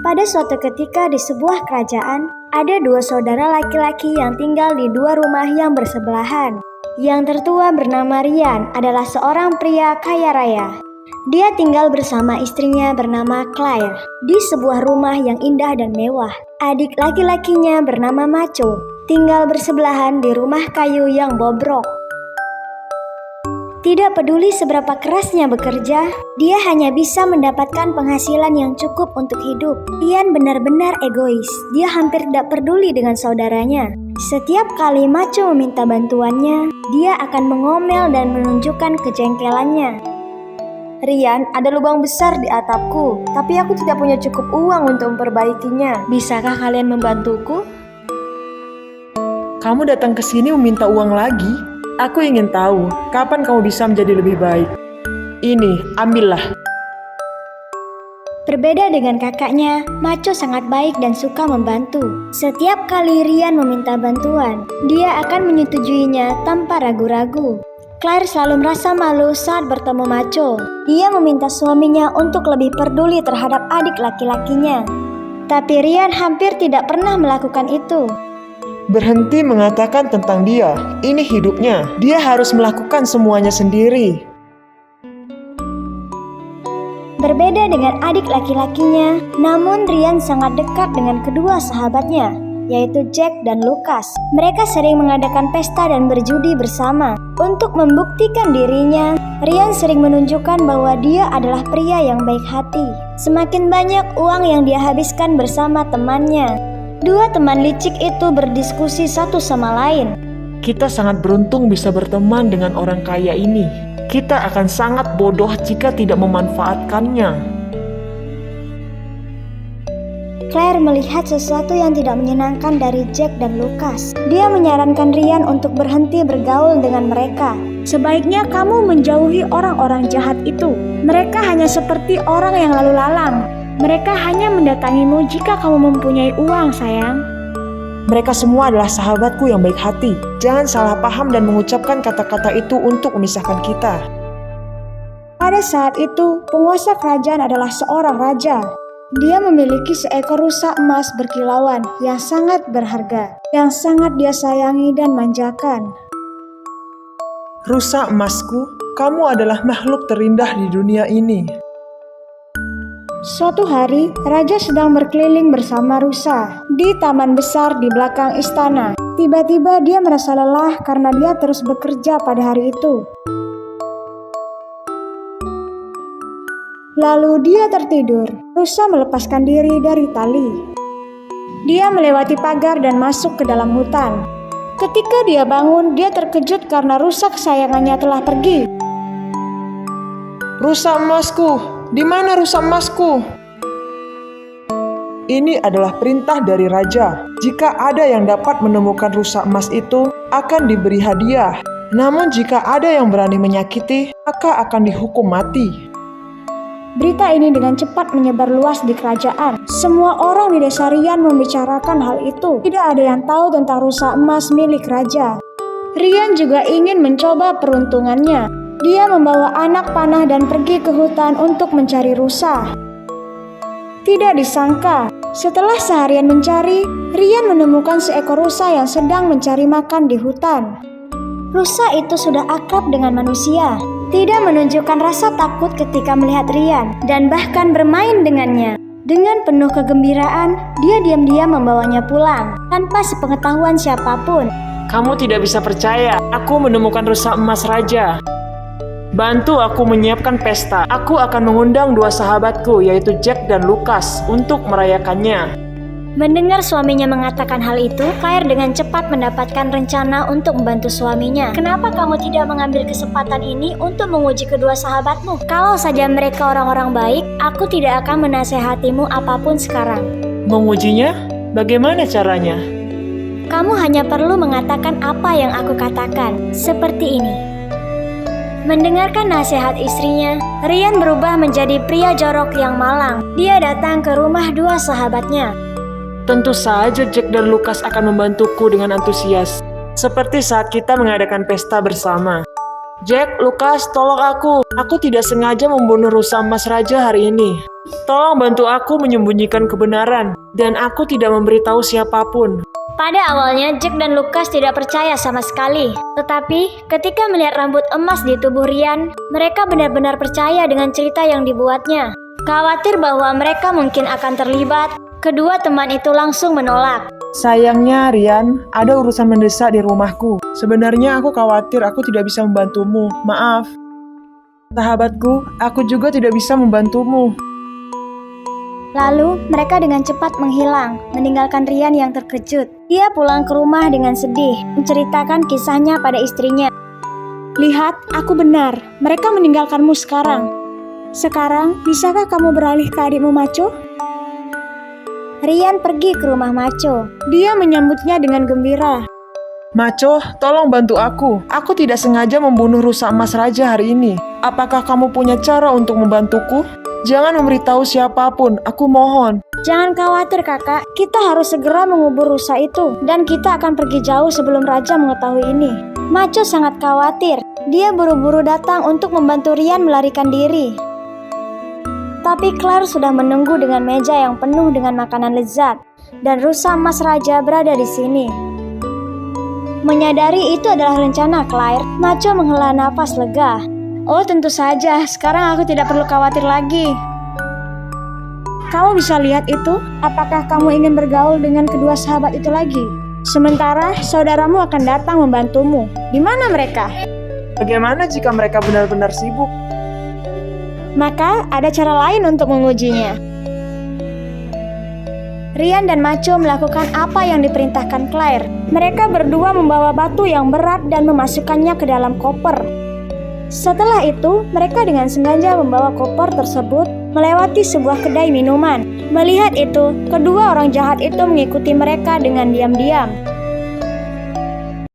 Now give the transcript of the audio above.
Pada suatu ketika di sebuah kerajaan, ada dua saudara laki-laki yang tinggal di dua rumah yang bersebelahan. Yang tertua bernama Ryan adalah seorang pria kaya raya. Dia tinggal bersama istrinya bernama Claire di sebuah rumah yang indah dan mewah. Adik laki-lakinya bernama Macho tinggal bersebelahan di rumah kayu yang bobrok. Tidak peduli seberapa kerasnya bekerja, dia hanya bisa mendapatkan penghasilan yang cukup untuk hidup. Ryan benar-benar egois. Dia hampir tidak peduli dengan saudaranya. Setiap kali Macho meminta bantuannya, dia akan mengomel dan menunjukkan kejengkelannya. Ryan, ada lubang besar di atapku, tapi aku tidak punya cukup uang untuk memperbaikinya. Bisakah kalian membantuku? Kamu datang ke sini meminta uang lagi? Aku ingin tahu, kapan kamu bisa menjadi lebih baik? Ini, ambillah. Berbeda dengan kakaknya, Macho sangat baik dan suka membantu. Setiap kali Ryan meminta bantuan, dia akan menyetujuinya tanpa ragu-ragu. Claire selalu merasa malu saat bertemu Macho. Dia meminta suaminya untuk lebih peduli terhadap adik laki-lakinya. Tapi Ryan hampir tidak pernah melakukan itu. Berhenti mengatakan tentang dia. Ini hidupnya. Dia harus melakukan semuanya sendiri. Berbeda dengan adik laki-lakinya, namun Ryan sangat dekat dengan kedua sahabatnya, yaitu Jack dan Lucas. Mereka sering mengadakan pesta dan berjudi bersama. Untuk membuktikan dirinya, Ryan sering menunjukkan bahwa dia adalah pria yang baik hati. Semakin banyak uang yang dia habiskan bersama temannya. Dua teman licik itu berdiskusi satu sama lain. Kita sangat beruntung bisa berteman dengan orang kaya ini. Kita akan sangat bodoh jika tidak memanfaatkannya. Claire melihat sesuatu yang tidak menyenangkan dari Jack dan Lucas. Dia menyarankan Ryan untuk berhenti bergaul dengan mereka. Sebaiknya kamu menjauhi orang-orang jahat itu. Mereka hanya seperti orang yang lalu lalang. Mereka hanya mendatangimu jika kamu mempunyai uang, sayang. Mereka semua adalah sahabatku yang baik hati. Jangan salah paham dan mengucapkan kata-kata itu untuk memisahkan kita. Pada saat itu, penguasa kerajaan adalah seorang raja. Dia memiliki seekor rusa emas berkilauan yang sangat berharga, yang sangat dia sayangi dan manjakan. Rusa emasku, kamu adalah makhluk terindah di dunia ini. Suatu hari, raja sedang berkeliling bersama rusa di taman besar di belakang istana. Tiba-tiba dia merasa lelah karena dia terus bekerja pada hari itu. Lalu dia tertidur. Rusa melepaskan diri dari tali. Dia melewati pagar dan masuk ke dalam hutan. Ketika dia bangun, dia terkejut karena rusa kesayangannya telah pergi. Rusa emasku! Di mana rusa emasku? Ini adalah perintah dari raja. Jika ada yang dapat menemukan rusa emas itu, akan diberi hadiah. Namun jika ada yang berani menyakiti, maka akan dihukum mati. Berita ini dengan cepat menyebar luas di kerajaan. Semua orang di desa Ryan membicarakan hal itu. Tidak ada yang tahu tentang rusa emas milik raja. Ryan juga ingin mencoba peruntungannya. Dia membawa anak panah dan pergi ke hutan untuk mencari rusa. Tidak disangka, setelah seharian mencari, Ryan menemukan seekor rusa yang sedang mencari makan di hutan. Rusa itu sudah akrab dengan manusia, tidak menunjukkan rasa takut ketika melihat Ryan, dan bahkan bermain dengannya. Dengan penuh kegembiraan, dia diam-diam membawanya pulang, tanpa sepengetahuan siapapun. Kamu tidak bisa percaya, aku menemukan rusa emas raja. Bantu aku menyiapkan pesta. Aku akan mengundang dua sahabatku, yaitu Jack dan Lucas, untuk merayakannya. Mendengar suaminya mengatakan hal itu, Claire dengan cepat mendapatkan rencana untuk membantu suaminya. Kenapa kamu tidak mengambil kesempatan ini untuk menguji kedua sahabatmu? Kalau saja mereka orang-orang baik, aku tidak akan menasehatimu apapun sekarang. Mengujinya? Bagaimana caranya? Kamu hanya perlu mengatakan apa yang aku katakan, seperti ini. Mendengarkan nasihat istrinya, Ryan berubah menjadi pria jorok yang malang. Dia datang ke rumah dua sahabatnya. Tentu saja Jack dan Lucas akan membantuku dengan antusias, seperti saat kita mengadakan pesta bersama. Jack, Lucas, tolong aku. Aku tidak sengaja membunuh rusa emas raja hari ini. Tolong bantu aku menyembunyikan kebenaran, dan aku tidak memberitahu siapapun. Pada awalnya Jack dan Lucas tidak percaya sama sekali. Tetapi ketika melihat rambut emas di tubuh Ryan, mereka benar-benar percaya dengan cerita yang dibuatnya. Khawatir bahwa mereka mungkin akan terlibat, kedua teman itu langsung menolak. Sayangnya, Ryan, ada urusan mendesak di rumahku. Sebenarnya aku khawatir aku tidak bisa membantumu. Maaf. Sahabatku, aku juga tidak bisa membantumu. Lalu mereka dengan cepat menghilang, meninggalkan Ryan yang terkejut. Dia pulang ke rumah dengan sedih, menceritakan kisahnya pada istrinya. Lihat, aku benar. Mereka meninggalkanmu sekarang. Sekarang, bisakah kamu beralih ke adikmu Macho? Ryan pergi ke rumah Macho. Dia menyambutnya dengan gembira. Macho, tolong bantu aku. Aku tidak sengaja membunuh rusa emas raja hari ini. Apakah kamu punya cara untuk membantuku? Jangan memberitahu siapapun, aku mohon. Jangan khawatir kakak, kita harus segera mengubur rusa itu. Dan kita akan pergi jauh sebelum raja mengetahui ini. Macho sangat khawatir. Dia buru-buru datang untuk membantu Ryan melarikan diri. Tapi Claire sudah menunggu dengan meja yang penuh dengan makanan lezat. Dan rusa emas raja berada di sini. Menyadari itu adalah rencana Claire, Macho menghela nafas lega. Oh tentu saja, sekarang aku tidak perlu khawatir lagi. Kamu bisa lihat itu? Apakah kamu ingin bergaul dengan kedua sahabat itu lagi? Sementara saudaramu akan datang membantumu. Di mana mereka? Bagaimana jika mereka benar-benar sibuk? Maka ada cara lain untuk mengujinya. Ryan dan Macho melakukan apa yang diperintahkan Claire. Mereka berdua membawa batu yang berat dan memasukkannya ke dalam koper. Setelah itu, mereka dengan sengaja membawa koper tersebut melewati sebuah kedai minuman. Melihat itu, kedua orang jahat itu mengikuti mereka dengan diam-diam.